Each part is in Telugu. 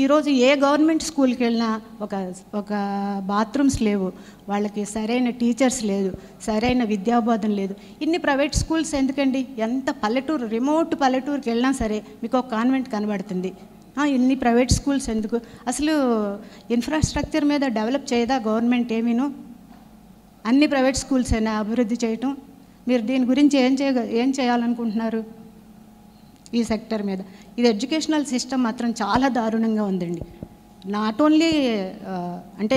ఈరోజు ఏ గవర్నమెంట్ స్కూల్కి వెళ్ళినా ఒక బాత్రూమ్స్ లేవు, వాళ్ళకి సరైన టీచర్స్ లేదు, సరైన విద్యాబోధన లేదు. ఇన్ని ప్రైవేట్ స్కూల్స్ ఎందుకండి? ఎంత పల్లెటూరు, రిమోట్ పల్లెటూరుకి వెళ్ళినా సరే మీకు ఒక కాన్వెంట్ కనబడుతుంది. ఇన్ని ప్రైవేట్ స్కూల్స్ ఎందుకు? అసలు ఇన్ఫ్రాస్ట్రక్చర్ మీద డెవలప్ చేయదా గవర్నమెంట్ ఏమీను? అన్ని ప్రైవేట్ స్కూల్స్ అయినా అభివృద్ధి చేయటం. మీరు దీని గురించి ఏం చేయాలనుకుంటున్నారు ఈ సెక్టర్ మీద? ఇది ఎడ్యుకేషనల్ సిస్టమ్ మాత్రం చాలా దారుణంగా ఉందండి. నాట్ ఓన్లీ అంటే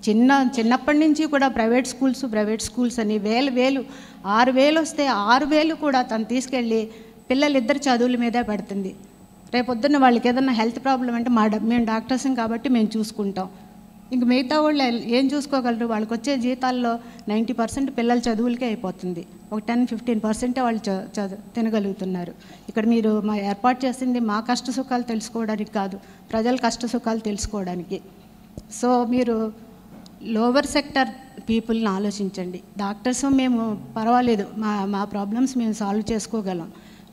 చిన్నప్పటి నుంచి కూడా ప్రైవేట్ స్కూల్స్ అని వేలు 6,000 వస్తే 6,000 కూడా తను తీసుకెళ్ళి పిల్లలిద్దరు చదువుల మీదే పెడుతుంది. రేపొద్దున్న వాళ్ళకి ఏదన్నా హెల్త్ ప్రాబ్లం అంటే మేము డాక్టర్సం కాబట్టి మేము చూసుకుంటాం. ఇంక మిగతా వాళ్ళు ఏం చూసుకోగలరు? వాళ్ళకి వచ్చే జీతాల్లో 90% పిల్లల చదువులకే అయిపోతుంది. ఒక 10-15% వాళ్ళు తినగలుగుతున్నారు. ఇక్కడ మీరు ఏర్పాటు చేసింది మా కష్ట సుఖాలు తెలుసుకోవడానికి కాదు, ప్రజల కష్ట సుఖాలు తెలుసుకోవడానికి. సో మీరు లోవర్ సెక్టర్ పీపుల్ని ఆలోచించండి. డాక్టర్స్ మేము పర్వాలేదు, మా ప్రాబ్లమ్స్ మేము సాల్వ్ చేసుకోగలం.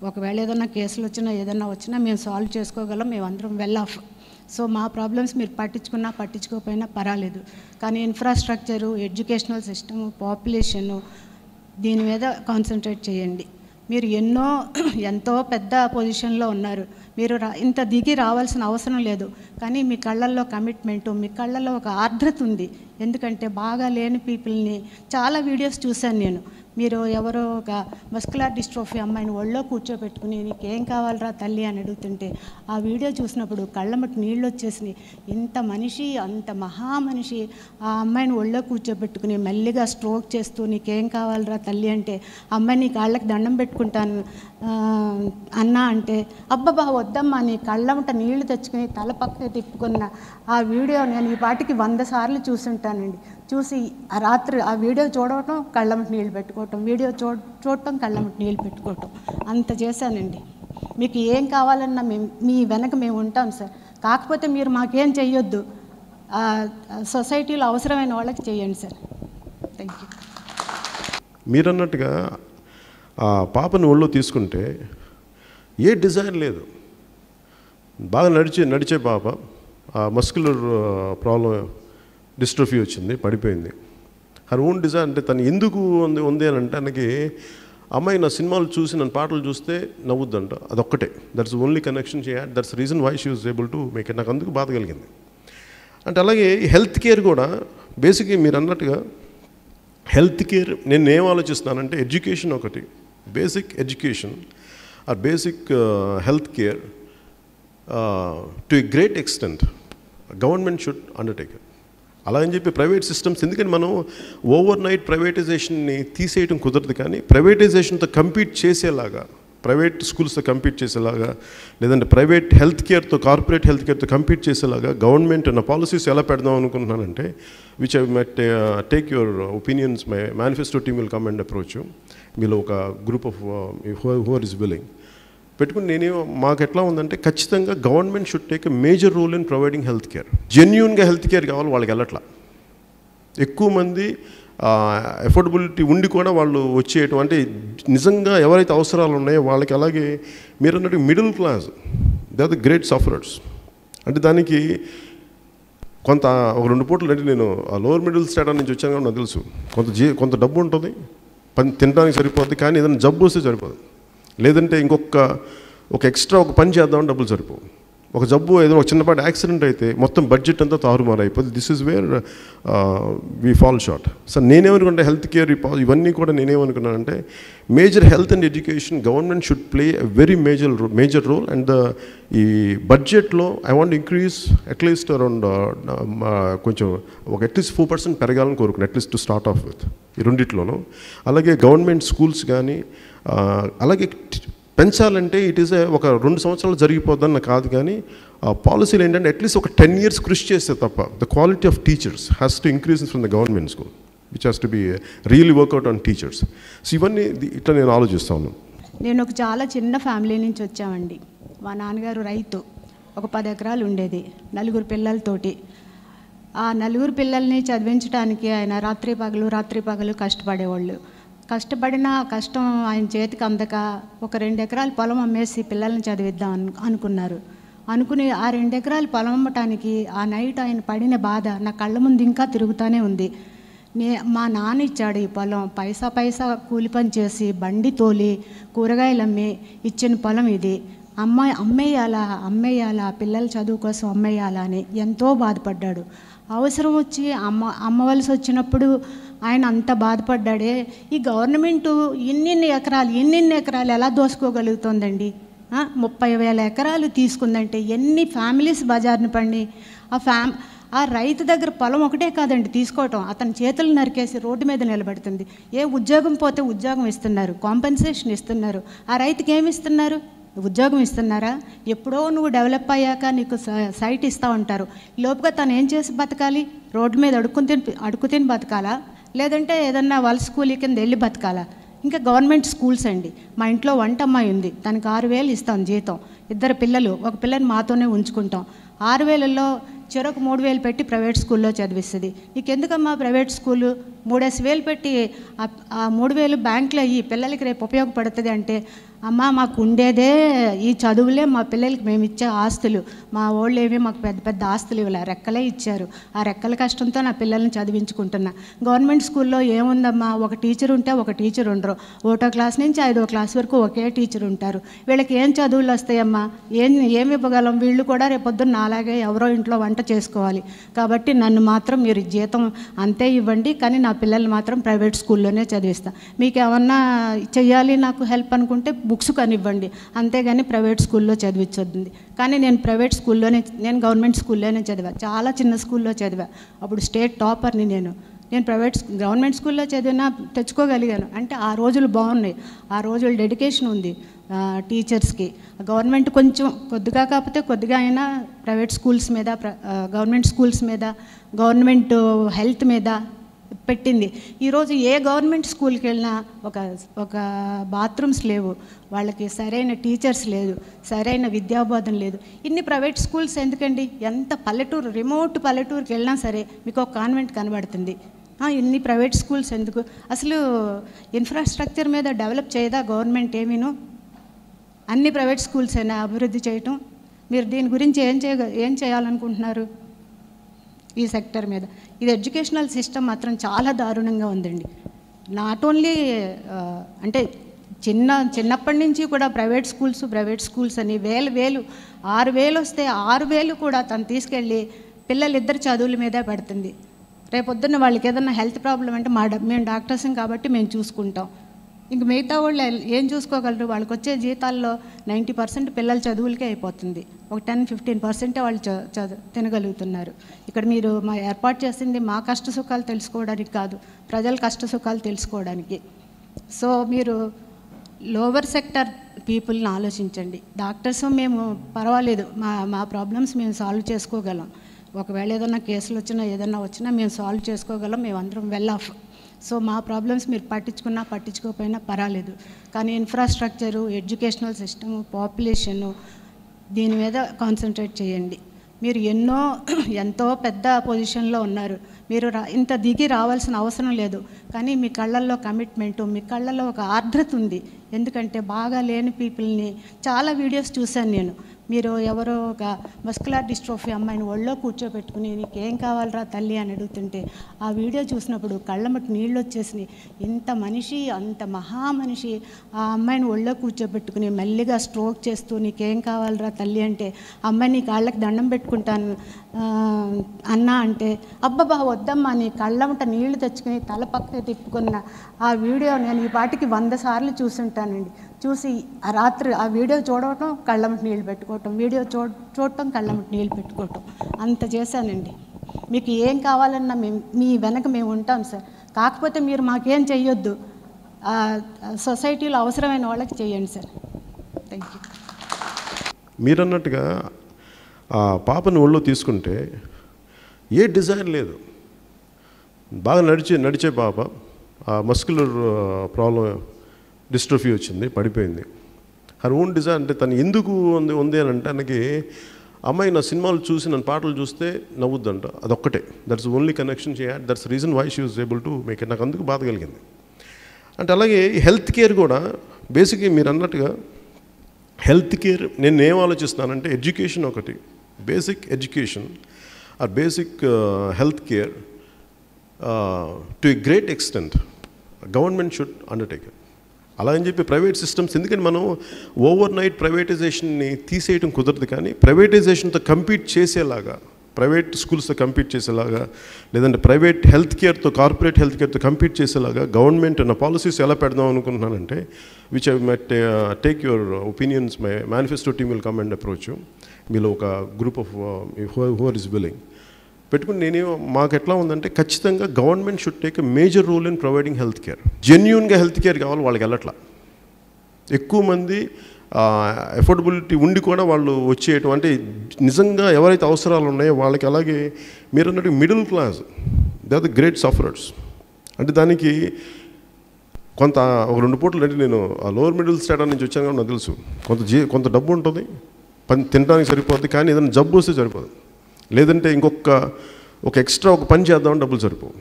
ఒకవేళ ఏదైనా కేసులు వచ్చినా ఏదైనా వచ్చినా మేము సాల్వ్ చేసుకోగలం, మేమందరం వెల్ ఆఫ్. సో మా ప్రాబ్లమ్స్ మీరు పట్టించుకోకపోయినా పర్వాలేదు. కానీ ఇన్ఫ్రాస్ట్రక్చరు, ఎడ్యుకేషనల్ సిస్టము, పాపులేషను, దీని మీద కాన్సన్ట్రేట్ చేయండి. మీరు ఎంతో పెద్ద పొజిషన్లో ఉన్నారు, మీరు ఇంత దిగి రావాల్సిన అవసరం లేదు. కానీ మీ కళ్ళల్లో కమిట్మెంటు, మీ కళ్ళల్లో ఒక ఆర్ద్రత ఉంది. ఎందుకంటే బాగా లేని పీపుల్ని చాలా వీడియోస్ చూశాను నేను. మీరు ఎవరో ఒక మస్కులర్ డిస్ట్రోఫీ అమ్మాయిని ఒళ్ళో కూర్చోబెట్టుకుని నీకేం కావాలరా తల్లి అని అడుగుతుంటే ఆ వీడియో చూసినప్పుడు కళ్ళమట్టి నీళ్ళు వచ్చేసినాయి. ఇంత మనిషి, అంత మహామనిషి ఆ అమ్మాయిని ఒళ్ళో కూర్చోబెట్టుకుని మెల్లిగా స్ట్రోక్ చేస్తూ నీకేం కావాలరా తల్లి అంటే అమ్మాయి నీ కాళ్ళకి దండం పెట్టుకుంటాను అన్నా అంటే అబ్బబ్బా వద్దమ్మా నీ కళ్ళమట నీళ్లు తెచ్చుకుని తల పక్కకి తిప్పుకున్న ఆ వీడియో నేను ఈ పాటికి 100 సార్లు చూసుంటానండి. చూసి ఆ రాత్రి ఆ వీడియో చూడటం, కళ్ళమటి నీళ్ళు పెట్టుకోవటం, వీడియో చూడటం, కళ్ళమటి నీళ్ళు పెట్టుకోవటం, అంత చేశానండి. మీకు ఏం కావాలన్నా మీ వెనక మేము ఉంటాం సార్. కాకపోతే మీరు మాకేం చెయ్యొద్దు, సొసైటీలో అవసరమైన వాళ్ళకి చేయండి సార్. Thank you. మీరు అన్నట్టుగా ఆ పాపని ఒళ్ళో తీసుకుంటే ఏ డిజైర్ లేదు, బాగా నడిచే పాప, ఆ మస్కులర్ ప్రాబ్లం డిస్ట్రోఫీ వచ్చింది, పడిపోయింది. Her own desire. అంటే తను ఎందుకు ఉంది అని అంటే తనకి అమ్మాయి నా సినిమాలు చూసి నన్ను పాటలు చూస్తే నవ్వుద్దంట, అదొక్కటే. That's only connection she had, that's reason why she was able to make it. నాకు అందుకు బాధ కలిగింది. అంటే అలాగే హెల్త్ కేర్ కూడా బేసిక్గా మీరు అన్నట్టుగా హెల్త్ కేర్ నేను ఏం ఆలోచిస్తున్నానంటే ఎడ్యుకేషన్ ఒకటి, basic education or basic health care to a great extent government should undertake it. అలా అని చెప్పి ప్రైవేట్ సిస్టమ్స్, ఎందుకంటే మనం ఓవర్ నైట్ ప్రైవేటైజేషన్ని తీసేయడం కుదరదు. కానీ ప్రైవేటైజేషన్తో కంపీట్ చేసేలాగా, ప్రైవేట్ స్కూల్స్తో కంపీట్ చేసేలాగా, లేదంటే ప్రైవేట్ హెల్త్ కేర్తో, కార్పొరేట్ హెల్త్ కేర్తో కంపీట్ చేసేలాగా గవర్నమెంట్ నా పాలసీస్ ఎలా పెడదాం అనుకుంటున్నానంటే, which I might take your opinions. My manifesto team will come and approach you. మీలో ఒక group of who are is willing పెట్టుకుని మాకు ఎట్లా ఉందంటే ఖచ్చితంగా government should take a major role in providing health care. జెన్యూన్గా హెల్త్ కేర్ కావాలి వాళ్ళకి, వెళ్ళట్లా. ఎక్కువ మంది ఎఫోర్డబిలిటీ ఉండి కూడా వాళ్ళు వచ్చేయటం, అంటే నిజంగా ఎవరైతే అవసరాలు ఉన్నాయో వాళ్ళకి. అలాగే మీరు అన్నట్టు middle class, they are the great sufferers. అంటే దానికి కొంత ఒక 2 పూటలు, అంటే నేను ఆ లోవర్ మిడిల్ స్టేటస్ నుంచి వచ్చాను కాబట్టి నాకు తెలుసు, కొంత డబ్బు ఉంటుంది, తినడానికి సరిపోద్ది, కానీ ఏదైనా జబ్బు వస్తే సరిపోదు. లేదంటే ఒక ఎక్స్ట్రా ఒక పని చేద్దామని డబ్బులు సరిపోవు. ఒక జబ్బు ఏదో ఒక చిన్నపాటి యాక్సిడెంట్ అయితే మొత్తం బడ్జెట్ అంతా తారుమారు అయిపోతుంది. This is where we fall short. So నేనేమనుకుంటే హెల్త్ కేర్ ఇవన్నీ కూడా నేనేమనుకున్నానంటే major health and education government should play a very major role. And ఈ బడ్జెట్లో I want increase at least around కొంచెం ఒక అట్లీస్ట్ 4% పెరగాలని కోరుకున్నాను, at least to start off with ఈ రెండిట్లోనూ. అలాగే గవర్నమెంట్ స్కూల్స్ కానీ అలాగే పెంచాలంటే ఇట్ ఈస్ ఒక 2 సంవత్సరాలు జరిగిపోద్దన్న కాదు, కానీ పాలసీలు ఏంటంటే అట్లీస్ట్ ఒక 10 years కృషి చేస్తే తప్ప the quality of teachers has to increase from the government school, which has to be really work out on teachers. So ఇవన్నీ ఇట్లా నేను ఆలోచిస్తా ఉన్నాను. నేను ఒక చాలా చిన్న ఫ్యామిలీ నుంచి వచ్చామండి. మా నాన్నగారు రైతు, ఒక 10 ఎకరాలు ఉండేది, 4 పిల్లలతోటి. ఆ 4 పిల్లల్ని చదివించడానికి ఆయన రాత్రి పగలు కష్టపడేవాళ్ళు. కష్టపడిన కష్టం ఆయన చేతికి అందక ఒక 2 ఎకరాల పొలం అమ్మేసి పిల్లల్ని చదివిద్దాం అనుకున్నారు. అనుకుని ఆ 2 ఎకరాలు పొలం అమ్మటానికి ఆ నైట్ ఆయన పడిన బాధ నా కళ్ళ ముందు ఇంకా తిరుగుతూనే ఉంది. మా నాన్న ఇచ్చాడు ఈ పొలం, పైసా పైసా కూలి పని చేసి బండి తోలి కూరగాయలు అమ్మి ఇచ్చిన పొలం ఇది. అమ్మేయాలా పిల్లల చదువు కోసం అమ్మేయాలా అని ఎంతో బాధపడ్డాడు. అవసరం వచ్చి అమ్మవలసి వచ్చినప్పుడు ఆయన అంత బాధపడ్డాడే. ఈ గవర్నమెంటు ఇన్నిన్ని ఎకరాలు ఎలా దోసుకోగలుగుతుందండి? 30,000 ఎకరాలు తీసుకుందంటే ఎన్ని ఫ్యామిలీస్ బజార్ని పడి ఆ రైతు దగ్గర పొలం ఒకటే కాదండి తీసుకోవటం, అతని చేతులు నరికేసి రోడ్డు మీద నిలబెడుతుంది. ఏ ఉద్యోగం పోతే ఉద్యోగం ఇస్తున్నారు, కాంపెన్సేషన్ ఇస్తున్నారు. ఆ రైతుకి ఏమి ఇస్తున్నారు? ఉద్యోగం ఇస్తున్నారా? ఎప్పుడో నువ్వు డెవలప్ అయ్యాక నీకు సైట్ ఇస్తూ ఉంటారు. లోపుగా తను ఏం చేసి బతకాలి? రోడ్డు మీద అడుక్కు తిని బతకాలా, లేదంటే ఏదన్నా వలస కూలీ కింద వెళ్ళి బతకాలా? ఇంకా గవర్నమెంట్ స్కూల్స్ అండి. మా ఇంట్లో వంట అమ్మాయి ఉంది, తనకు 6,000 ఇస్తాం జీతం. 2 పిల్లలు, ఒక పిల్లని మాతోనే ఉంచుకుంటాం. 6,000లో చెరకు 3,000 పెట్టి ప్రైవేట్ స్కూల్లో చదివిస్తుంది. నీకెందుకమ్మా ప్రైవేట్ స్కూలు? 3,000 పెట్టి ఆ 3,000 బ్యాంకులో ఈ పిల్లలకి రేపు ఉపయోగపడుతుంది అంటే, అమ్మ మాకు ఉండేదే ఈ చదువులే మా పిల్లలకి మేము ఇచ్చే ఆస్తులు, మా వాళ్ళు ఏమీ మాకు పెద్ద పెద్ద ఆస్తులు ఇవ్వలే, రెక్కలే ఇచ్చారు. ఆ రెక్కల కష్టంతో నా పిల్లల్ని చదివించుకుంటున్నా. గవర్నమెంట్ స్కూల్లో ఏముందమ్మా, ఒక టీచర్ ఉంటే ఒక టీచర్ ఉండరు. 1వ క్లాస్ నుంచి 5వ క్లాస్ వరకు ఒకే టీచర్ ఉంటారు. వీళ్ళకి ఏం చదువులు వస్తాయమ్మా? ఏమి ఇవ్వగలం? వీళ్ళు కూడా రేపొద్దున్న నాలాగే ఎవరో ఇంట్లో వంట చేసుకోవాలి. కాబట్టి నన్ను మాత్రం మీరు జీతం అంతే ఇవ్వండి, కానీ నా పిల్లల్ని మాత్రం ప్రైవేట్ స్కూల్లోనే చదివిస్తా. మీకు ఏమన్నా చెయ్యాలి నాకు హెల్ప్ అనుకుంటే బుక్స్ కనివ్వండి, అంతేగాని ప్రైవేట్ స్కూల్లో చదివించొద్దు. కానీ నేను గవర్నమెంట్ స్కూల్లోనే చదివా. చాలా చిన్న స్కూల్లో చదివా. అప్పుడు స్టేట్ టాపర్ని నేను. గవర్నమెంట్ స్కూల్లో చదివినా తెచ్చుకోగలిగాను అంటే ఆ రోజులు బాగున్నాయి. ఆ రోజులు డెడికేషన్ ఉంది టీచర్స్కి. గవర్నమెంట్ కొంచెం కొద్దిగా కాకపోతే కొద్దిగా అయినా ప్రైవేట్ స్కూల్స్ మీద, గవర్నమెంట్ స్కూల్స్ మీద, గవర్నమెంట్ హెల్త్ మీద పెట్టింది. ఈరోజు ఏ గవర్నమెంట్ స్కూల్కి వెళ్ళినా ఒక బాత్రూమ్స్ లేవు, వాళ్ళకి సరైన టీచర్స్ లేదు, సరైన విద్యాబోధన లేదు. ఇన్ని ప్రైవేట్ స్కూల్స్ ఎందుకండి? ఎంత పల్లెటూరు, రిమోట్ పల్లెటూరుకి వెళ్ళినా సరే మీకు ఒక కాన్వెంట్ కనబడుతుంది. ఇన్ని ప్రైవేట్ స్కూల్స్ ఎందుకు? అసలు ఇన్ఫ్రాస్ట్రక్చర్ మీద డెవలప్ చేయదా గవర్నమెంట్? ఏమీను అన్ని ప్రైవేట్ స్కూల్స్ అయినా అభివృద్ధి చేయటం. మీరు దీని గురించి ఏం చేయాలనుకుంటున్నారు ఈ సెక్టర్ మీద? ఇది ఎడ్యుకేషనల్ సిస్టమ్ మాత్రం చాలా దారుణంగా ఉందండి. నాట్ ఓన్లీ అంటే చిన్నప్పటి నుంచి కూడా ప్రైవేట్ స్కూల్స్ అని వేలు 6,000 వస్తే 6,000 కూడా తను తీసుకెళ్ళి పిల్లలిద్దరు చదువుల మీదే పెడుతుంది. రేపొద్దున్న వాళ్ళకి ఏదైనా హెల్త్ ప్రాబ్లం అంటే మేము డాక్టర్సం కాబట్టి మేము చూసుకుంటాం. ఇంక మిగతా వాళ్ళు ఏం చూసుకోగలరు? వాళ్ళకి వచ్చే జీతాల్లో 90% పిల్లల చదువులకే అయిపోతుంది. ఒక 10-15% వాళ్ళు తినగలుగుతున్నారు. ఇక్కడ మీరు ఏర్పాటు చేసింది మా కష్ట సుఖాలు తెలుసుకోవడానికి కాదు, ప్రజల కష్ట సుఖాలు తెలుసుకోవడానికి. సో మీరు లోవర్ సెక్టర్ పీపుల్ని ఆలోచించండి. డాక్టర్స్ మేము పర్వాలేదు, మా ప్రాబ్లమ్స్ మేము సాల్వ్ చేసుకోగలం. ఒకవేళ ఏదైనా కేసులు వచ్చినా మేము సాల్వ్ చేసుకోగలం, మేమందరం వెల్ ఆఫ్. సో మా ప్రాబ్లమ్స్ మీరు పట్టించుకోకపోయినా పర్వాలేదు. కానీ ఇన్ఫ్రాస్ట్రక్చరు, ఎడ్యుకేషనల్ సిస్టము, పాపులేషను, దీని మీద కాన్సన్ట్రేట్ చేయండి. మీరు ఎంతో పెద్ద పొజిషన్లో ఉన్నారు. మీరు ఇంత దిగి రావాల్సిన అవసరం లేదు. కానీ మీ కళ్ళల్లో కమిట్మెంటు, మీ కళ్ళల్లో ఒక ఆర్ద్రత ఉంది. ఎందుకంటే బాగా లేని పీపుల్ని చాలా వీడియోస్ చూశాను నేను. మీరు ఎవరో ఒక మస్కులర్ డిస్ట్రోఫీ అమ్మాయిని ఒళ్ళో కూర్చోబెట్టుకుని నీకేం కావాలరా తల్లి అని అడుగుతుంటే ఆ వీడియో చూసినప్పుడు కళ్ళమటి నీళ్ళు వచ్చేసినాయి. ఇంత మనిషి, అంత మహామనిషి ఆ అమ్మాయిని ఒళ్ళో కూర్చోబెట్టుకుని మెల్లిగా స్ట్రోక్ చేస్తూ నీకేం కావాలరా తల్లి అంటే అమ్మాయి నీ కాళ్ళకి దండం పెట్టుకుంటాను అన్నా అంటే అబ్బబ్బా వద్దమ్మా నీ కళ్ళమట నీళ్లు తెచ్చుకుని తల పక్కకి తిప్పుకున్న ఆ వీడియో నేను ఈ పాటికి 100 సార్లు చూసుంటానండి. చూసి ఆ రాత్రి ఆ వీడియో చూడటం, కళ్ళమటి నీళ్ళు పెట్టుకోవటం, వీడియో చూడటం, కళ్ళమటి నీళ్ళు పెట్టుకోవటం, అంత చేశానండి. మీకు ఏం కావాలన్నా మీ వెనక మేము ఉంటాం సార్. కాకపోతే మీరు మాకేం చెయ్యొద్దు, సొసైటీలో అవసరమైన వాళ్ళకి చేయండి సార్. Thank you. మీరన్నట్టుగా ఆ పాపని ఒళ్ళో తీసుకుంటే ఏ డిజైర్ లేదు, బాగా నడిచే పాప, ఆ మస్కులర్ ప్రాబ్లం డిస్ట్రోఫీ వచ్చింది, పడిపోయింది. Her own desire. అంటే తను ఎందుకు ఉంది అని అంటే తనకి అమ్మాయి నా సినిమాలు చూసి నన్ను పాటలు చూస్తే నవ్వుద్దంట, అదొక్కటే. That's only connection she had. That's reason why she was able to make it. నాకు అందుకు బాధ కలిగింది. అంటే అలాగే హెల్త్ కేర్ కూడా బేసిక్గా మీరు అన్నట్టుగా హెల్త్ కేర్ నేను ఏం ఆలోచిస్తున్నానంటే ఎడ్యుకేషన్ ఒకటి, basic education or basic health care to a great extent government should undertake it. అలా అని చెప్పి ప్రైవేట్ సిస్టమ్స్, ఎందుకంటే మనం ఓవర్ నైట్ ప్రైవేటైజేషన్ని తీసేయడం కుదరదు, కానీ ప్రైవేటైజేషన్తో కంపీట్ చేసేలాగా, ప్రైవేట్ స్కూల్స్తో కంపీట్ చేసేలాగా, లేదంటే ప్రైవేట్ హెల్త్ కేర్తో, కార్పొరేట్ హెల్త్ కేర్తో కంపీట్ చేసేలాగా గవర్నమెంట్ నా పాలసీస్ ఎలా పెడదాం అనుకుంటున్నానంటే, which I might take your opinions, my manifesto team will come and approach. మీలో ఒక group of who are is willing పెట్టుకుని మాకు ఎట్లా ఉందంటే, ఖచ్చితంగా government should take a major role in providing health care. జెన్యూన్గా హెల్త్ కేర్ కావాలి వాళ్ళకి, వెళ్ళట్లా. ఎక్కువ మంది ఎఫోర్డబిలిటీ ఉండి కూడా వాళ్ళు వచ్చేయటం, అంటే నిజంగా ఎవరైతే అవసరాలు ఉన్నాయో వాళ్ళకి. అలాగే మీరు అన్నట్టు middle class, they are the great sufferers. అంటే దానికి కొంత ఒక 2 పూటలు, అంటే నేను ఆ లోవర్ మిడిల్ స్టేటస్ నుంచి వచ్చాను కాబట్టి నాకు తెలుసు, కొంత డబ్బు ఉంటుంది, తినడానికి సరిపోద్ది, కానీ ఏదైనా జబ్బు వస్తే సరిపోదు. లేదంటే ఒక ఎక్స్ట్రా ఒక పని చేద్దామని డబ్బులు సరిపోవు.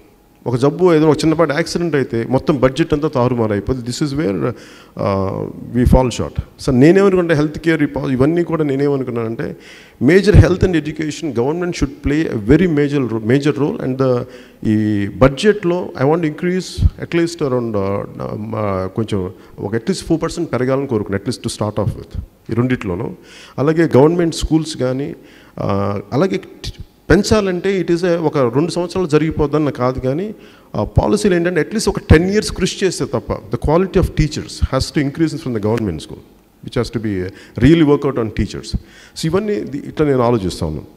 ఒక జబ్బు ఏదో ఒక చిన్నపాటి యాక్సిడెంట్ అయితే మొత్తం బడ్జెట్ అంతా తారుమారు అయిపోతుంది. This is where we fall short. So నేనేమనుకుంటే హెల్త్ కేర్ ఇవన్నీ కూడా నేనేమనుకున్నానంటే, major health and education government should play a very major role. And ఈ బడ్జెట్లో I want increase at least around కొంచెం ఒక అట్లీస్ట్ 4% పెరగాలని కోరుకున్నాను, at least to start off with ఈ రెండిట్లోనూ. అలాగే గవర్నమెంట్ స్కూల్స్ కానీ అలాగే పెంచాలంటే ఇట్ ఈస్ ఒక 2 సంవత్సరాలు జరిగిపోద్దన్న కాదు, కానీ పాలసీలు ఏంటంటే అట్లీస్ట్ ఒక 10 years కృషి చేస్తే తప్ప the quality of teachers has to increase from the government school, which has to be really work out on teachers. So ఇవన్నీ ఇట్లా నేను ఆలోచిస్తా ఉన్నాను.